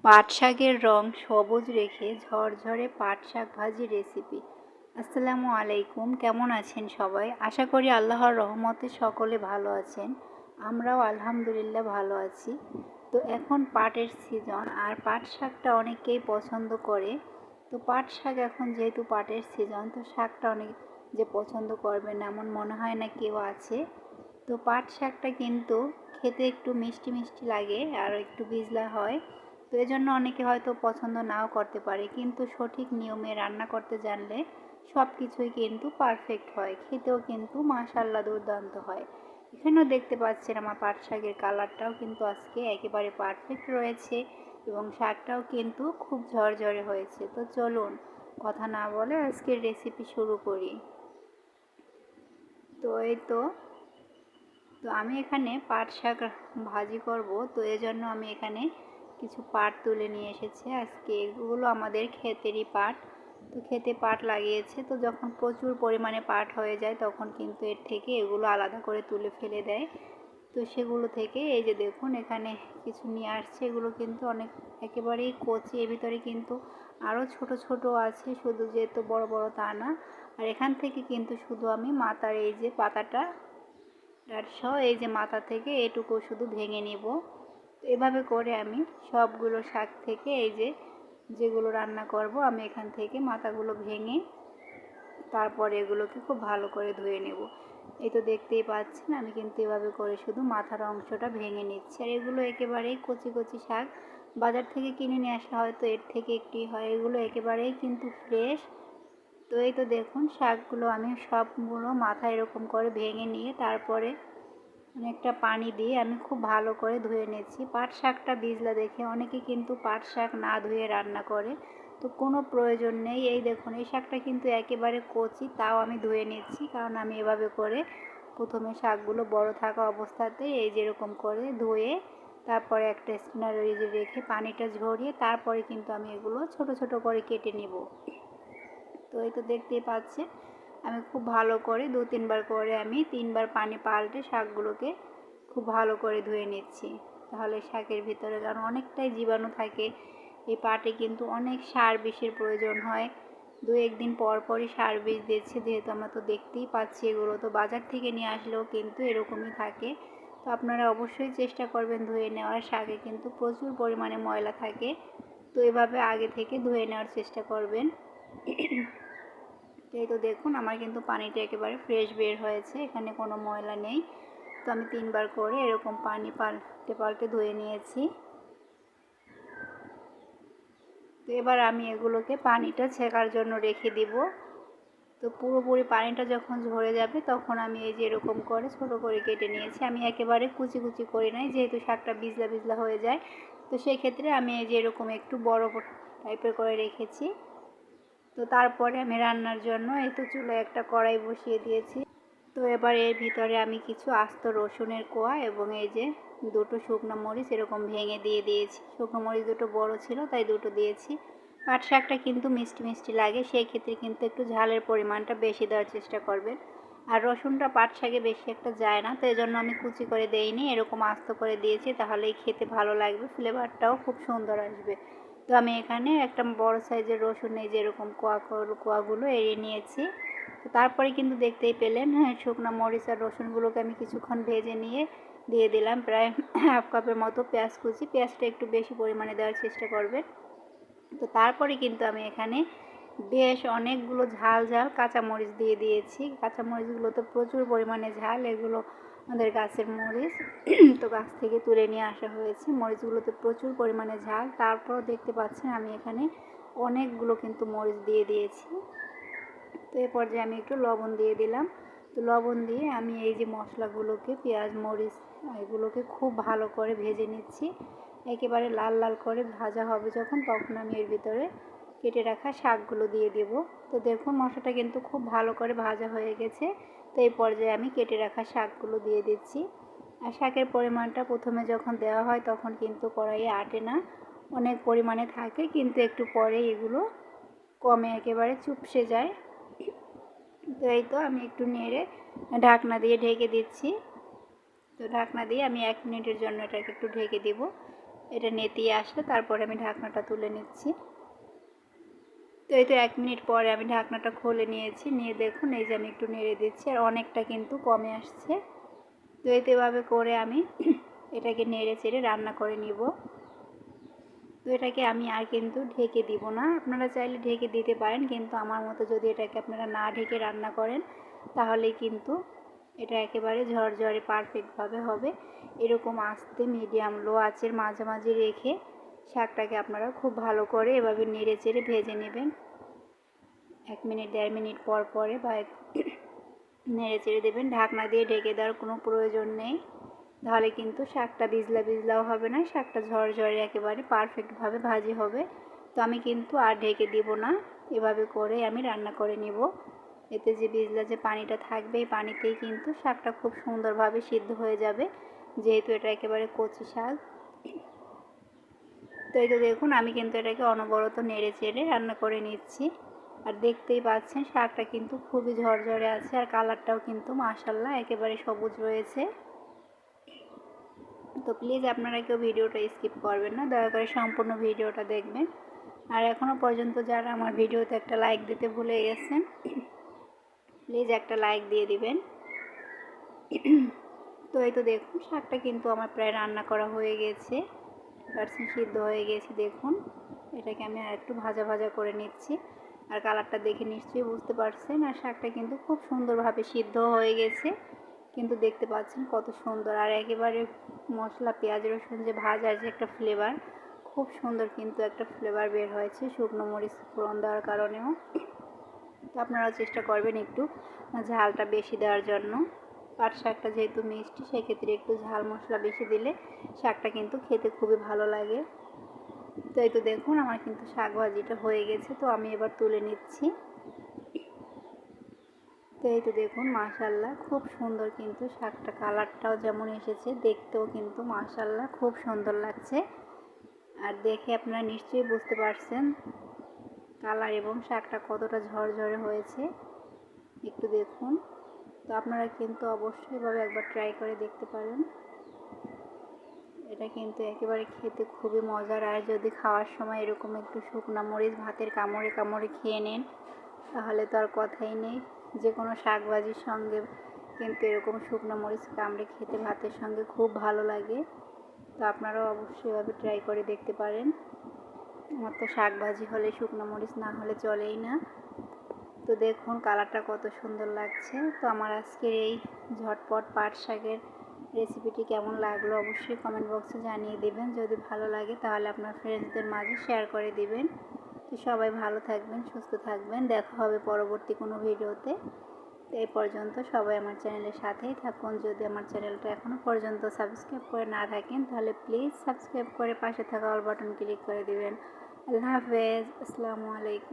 পাট শাকের রং সবুজ রেখে ঝরঝরে পাট শাক ভাজি রেসিপি। আসসালামু আলাইকুম, কেমন আছেন সবাই? আশা করি আল্লাহর রহমতে সকলে ভালো আছেন। আমরাও আলহামদুলিল্লাহ ভালো আছি। তো এখন পাটের সিজন, আর পাট শাকটা অনেকেই পছন্দ করে। তো পাট শাক এখন যেহেতু পাটের সিজন, তো শাকটা অনেক যে পছন্দ করবে না এমন মনে হয় না কেউ আছে। তো পাট শাকটা কিন্তু খেতে একটু মিষ্টি মিষ্টি লাগে আর একটু বিজলা হয়। তো এজন্য অনেকে হয়তো পছন্দ নাও করতে পারে, কিন্তু সঠিক নিয়মে রান্না করতে জানলে সব কিছুই কিন্তু পারফেক্ট হয়, খেতেও কিন্তু মাশাআল্লাহ দুর্দান্ত হয়। এখানেও দেখতে পাচ্ছেন আমার পাট শাকের কালারটাও কিন্তু আজকে একেবারে পারফেক্ট রয়েছে এবং শাকটাও কিন্তু খুব ঝরঝরে হয়েছে। তো চলুন কথা না বলে আজকের রেসিপি শুরু করি। তো এই তো তো আমি এখানে পাট শাক ভাজি করব। তো এজন্য আমি এখানে কিছু পাট তুলে নিয়ে এসেছি। আজকে এগুলো আমাদের ক্ষেতেরই পাট। তো খেতে পাট লাগিয়েছে, তো যখন প্রচুর পরিমাণে পাট হয়ে যায় তখন কিন্তু এর থেকে এগুলো আলাদা করে তুলে ফেলে দেয়। তো সেগুলো থেকে এই যে দেখুন এখানে কিছু নিয়ে আসছে, এগুলো কিন্তু অনেক একেবারেই কচি, এর ভিতরে কিন্তু আরও ছোট ছোট আছে, শুধু যে তো বড় বড় তা না। আর এখান থেকে কিন্তু শুধু আমি মাথার এই যে পাতাটা সহ এই যে মাথা থেকে এটুকু শুধু ভেঙে নিব। তো এভাবে করে আমি সবগুলো শাক থেকে এই যে যেগুলো রান্না করব আমি এখান থেকে মাথাগুলো ভেঙে তারপরে এগুলোকে খুব ভালো করে ধুয়ে নেব। এই তো দেখতেই পাচ্ছেন আমি কিন্তু এভাবে করে শুধু মাথার অংশটা ভেঙে নিচ্ছি। আর এগুলো একেবারেই কচি কচি শাক, বাজার থেকে কিনে নিয়ে আসলে হয়তো এর থেকে একটি হয়, এগুলো একেবারেই কিন্তু ফ্রেশ। তো এই তো দেখুন শাকগুলো আমি সবগুলো মাথা এরকম করে ভেঙে নিয়ে তারপরে অনেকটা পানি দিয়ে আমি খুব ভালো করে ধুয়ে নিয়েছি। পাট শাকটা বিজলা দেখে অনেকে কিন্তু পাট শাক না ধুয়ে রান্না করে, তো কোনো প্রয়োজন নেই। এই দেখুন এই শাকটা কিন্তু একেবারে কচি, তাও আমি ধুয়ে নিচ্ছি, কারণ আমি এভাবে করে প্রথমে শাকগুলো বড় থাকা অবস্থাতে এই যেরকম করে ধুয়ে তারপরে একটা স্ট্রেনার রেখে পানিটা ঝরিয়ে তারপরে কিন্তু আমি এগুলো ছোট ছোট করে কেটে নিব। তো এই তো দেখতেই পাচ্ছেন আমি খুব ভালো করে 2-3 বার করে আমি 3 বার পানি পাল্টে শাকগুলোকে খুব ভালো করে ধুয়ে নিচ্ছি। তাহলে শাকের ভিতরে কারণ অনেকটাই জীবাণু থাকে, এই পাটে কিন্তু অনেক সার বিষের প্রয়োজন হয়। 2-1 দিন পর পরই সার বিষ দিচ্ছে, যেহেতু আমরা তো দেখতেই পাচ্ছি এগুলো তো বাজার থেকে নিয়ে আসলেও কিন্তু এরকমই থাকে। তো আপনারা অবশ্যই চেষ্টা করবেন ধুয়ে নেওয়ার, শাকে কিন্তু প্রচুর পরিমাণে ময়লা থাকে। তো এভাবে আগে থেকে ধুয়ে নেওয়ার চেষ্টা করবেন। এই তো দেখুন আমার কিন্তু পানিটা একেবারে ফ্রেশ বের হয়েছে, এখানে কোনো ময়লা নেই। তো আমি 3 বার করে এরকম পানি পাল্টে পাল্টে ধুয়ে নিয়েছি। তো এবার আমি এগুলোকে পানিটা ছেঁকার জন্য রেখে দিব। তো পুরোপুরি পানিটা যখন ঝরে যাবে তখন আমি এই যে এরকম করে ছোট করে কেটে নিয়েছি। আমি একেবারে কুচি কুচি করি নাই, যেহেতু শাকটা বিজলা বিজলা হয়ে যায়। তো সেই ক্ষেত্রে আমি এই যে এরকম একটু বড় টাইপের করে রেখেছি। তো তারপরে আমি রান্নার জন্য এই তো চুলায় একটা কড়াই বসিয়ে দিয়েছি। তো এবার এর ভিতরে আমি কিছু আস্ত রসুনের কোয়া এবং এই যে 2টো শুকনো মরিচ এরকম ভেঙে দিয়ে দিয়েছি। শুকনো মরিচ 2টো বড় ছিল তাই 2টো দিয়েছি। পাট শাকটা কিন্তু মিষ্টি মিষ্টি লাগে, সেই ক্ষেত্রে কিন্তু একটু ঝালের পরিমাণটা বেশি দেওয়ার চেষ্টা করবেন। আর রসুনটা পাট শাকে বেশি একটা যায় না, তো এই জন্য আমি কুচি করে দেইনি, এরকম আস্ত করে দিয়েছি, তাহলেই খেতে ভালো লাগবে, ফ্লেভারটাও খুব সুন্দর আসবে। তো আমি এখানে একটা বড় সাইজের রসুন এই যে এরকম কোয়াগুলো এড়িয়ে নিয়েছি। তো তারপরে কিন্তু দেখতেই পেলেন, হ্যাঁ, শুকনো মরিচ আর রসুনগুলোকে আমি কিছুক্ষণ ভেজে নিয়ে দিয়ে দিলাম প্রায় হাফ কাপের মতো পেঁয়াজ কুচি। পেঁয়াজটা একটু বেশি পরিমাণে দেওয়ার চেষ্টা করবেন। তো তারপরে কিন্তু আমি এখানে বেশ অনেকগুলো ঝাল ঝাল কাঁচামরিচ দিয়ে দিয়েছি। কাঁচামরিচগুলো তো প্রচুর পরিমাণে ঝাল, এগুলো আমাদের গাছের মরিচ, তো গাছ থেকে তুলে নিয়ে আসা হয়েছে। মরিচগুলোতে প্রচুর পরিমাণে ঝাল, তারপরও দেখতে পাচ্ছেন আমি এখানে অনেকগুলো কিন্তু মরিচ দিয়ে দিয়েছি। তো এই পর্যায়ে আমি একটু লবণ দিয়ে দিলাম। তো লবণ দিয়ে আমি এই যে মশলাগুলোকে পেঁয়াজ মরিচ এগুলোকে খুব ভালো করে ভেজে নিচ্ছি। একেবারে লাল লাল করে ভাজা হবে যখন, তখন আমি এর ভিতরে কেটে রাখা শাকগুলো দিয়ে দেব। তো দেখুন মশলাটা কিন্তু খুব ভালো করে ভাজা হয়ে গেছে। তো এই পর্যায়ে আমি কেটে রাখা শাকগুলো দিয়ে দিচ্ছি। আর শাকের পরিমাণটা প্রথমে যখন দেওয়া হয় তখন কিন্তু কড়াইয়ে আটে না, অনেক পরিমাণে থাকে, কিন্তু একটু পরে এগুলো কমে একেবারে চুপসে যায়। তো এই তো আমি একটু নেড়ে ঢাকনা দিয়ে ঢেকে দিচ্ছি। তো ঢাকনা দিয়ে আমি 1 মিনিটের জন্য এটাকে একটু ঢেকে দেব। এটা নেতিয়ে আসলে তারপরে আমি ঢাকনাটা তুলে নিচ্ছি। তো এই তো 1 মিনিট পরে আমি ঢাকনাটা খুলে নিয়েছি, নিয়ে দেখুন এই যে আমি একটু নেড়ে দিচ্ছি আর অনেকটা কিন্তু কমে আসছে। তো এভাবে করে আমি এটাকে নেড়ে চেড়ে রান্না করে নিব। তো এটাকে আমি আর কিন্তু ঢেকে দিব না, আপনারা চাইলে ঢেকে দিতে পারেন, কিন্তু আমার মতো যদি এটাকে আপনারা না ঢেকে রান্না করেন তাহলে কিন্তু এটা একেবারে ঝরঝরে পারফেক্টভাবে হবে। এরকম আস্তে মিডিয়াম লো আঁচের মাঝামাঝি রেখে শাকটাকে আপনারা খুব ভালো করে এভাবে নেড়ে চেড়ে ভেজে নেবেন। 1 মিনিট 1.5 মিনিট পর পরে বা নেড়ে চেড়ে দেবেন। ঢাকনা দিয়ে ঢেকে দেওয়ার কোনো প্রয়োজন নেই, তাহলে কিন্তু শাকটা ভিজলাও হবে না, শাকটা ঝরঝরে একেবারে পারফেক্টভাবে ভাজি হবে। তো আমি কিন্তু আর ঢেকে দিব না, এভাবে করে আমি রান্না করে নিব। এতে যে ভিজলা যে পানিটা থাকবে এই পানিতেই কিন্তু শাকটা খুব সুন্দরভাবে সিদ্ধ হয়ে যাবে, যেহেতু এটা একেবারে কচি শাক। তো এই তো দেখুন আমি কিন্তু এটাকে অনবরত নেড়ে চেড়ে রান্না করে নিচ্ছি। আর দেখতেই পাচ্ছেন শাকটা কিন্তু খুবই ঝরঝরে আছে আর কালারটাও কিন্তু মাশাআল্লাহ একেবারে সবুজ রয়েছে। তো প্লিজ আপনারা কেউ ভিডিওটা স্কিপ করবেন না, দয়া করে সম্পূর্ণ ভিডিওটা দেখবেন। আর এখনও পর্যন্ত যারা আমার ভিডিওতে একটা লাইক দিতে ভুলে গেছেন, প্লিজ একটা লাইক দিয়ে দিবেন। তো এই তো দেখুন শাকটা কিন্তু আমার প্রায় রান্না করা হয়ে গেছে, সিদ্ধ হয়ে গেছে। দেখুন এটাকে আমি আর একটু ভাজা ভাজা করে নিচ্ছি। আর কালারটা দেখে নিশ্চয়ই বুঝতে পারছেন, আর শাকটা কিন্তু খুব সুন্দরভাবে সিদ্ধ হয়ে গেছে, কিন্তু দেখতে পাচ্ছেন কত সুন্দর। আর একেবারে মশলা পেঁয়াজ রসুন যে ভাজার যে একটা ফ্লেভার, খুব সুন্দর কিন্তু একটা ফ্লেভার বের হয়েছে শুকনো মরিচ ফোড়ন দেওয়ার কারণেও। তো আপনারাও চেষ্টা করবেন একটু ঝালটা বেশি দেওয়ার জন্য। পাট শাকটা যেহেতু মিষ্টি, সেক্ষেত্রে একটু ঝাল মশলা বেশি দিলে শাকটা কিন্তু খেতে খুবই ভালো লাগে। তো এই তো দেখুন আমার কিন্তু শাক ভাজিটা হয়ে গেছে, তো আমি এবার তুলে নিচ্ছি। তো এই তো দেখুন মাশাআল্লাহ খুব সুন্দর কিন্তু শাকটা, কালারটাও যেমন এসেছে দেখতেও কিন্তু মাশাআল্লাহ খুব সুন্দর লাগছে। আর দেখে আপনারা নিশ্চয়ই বুঝতে পারছেন কালার এবং শাকটা কতটা ঝরঝরে হয়েছে, একটু দেখুন। তো আপনারা কিন্তু অবশ্যই এভাবে একবার ট্রাই করে দেখতে পারেন। এটা কিন্তু একেবারে খেতে খুবই মজার। আর যদি খাওয়ার সময় এরকম একটু শুকনো মরিচ ভাতের কামড়ে কামড়ে খেয়ে নেন তাহলে তো আর কথাই নেই। যে কোনো শাক ভাজির সঙ্গে কিন্তু এরকম শুকনো মরিচ কামড়ে খেতে ভাতের সঙ্গে খুব ভালো লাগে। তো আপনারাও অবশ্যই এভাবে ট্রাই করে দেখতে পারেন। আমার তো শাক ভাজি হলে শুকনো মরিচ না হলে চলেই না। তো দেখুন কালারটা কত সুন্দর লাগছে। তো আমার আজকের এই ঝটপট পাট শাকের রেসিপিটি কেমন লাগলো অবশ্যই কমেন্ট বক্সে জানিয়ে দেবেন। যদি ভালো লাগে তাহলে আপনার ফ্রেন্ডসদের মাঝে শেয়ার করে দিবেন। তো সবাই ভালো থাকবেন, সুস্থ থাকবেন, দেখা হবে পরবর্তী কোনো ভিডিওতে। তো এই পর্যন্ত সবাই আমার চ্যানেলের সাথেই থাকুন। যদি আমার চ্যানেলটা এখনও পর্যন্ত সাবস্ক্রাইব করে না থাকেন তাহলে প্লিজ সাবস্ক্রাইব করে পাশে থাকা অল বাটন ক্লিক করে দিবেন। আল্লাহ হাফেজ, আসসালামু আলাইকুম।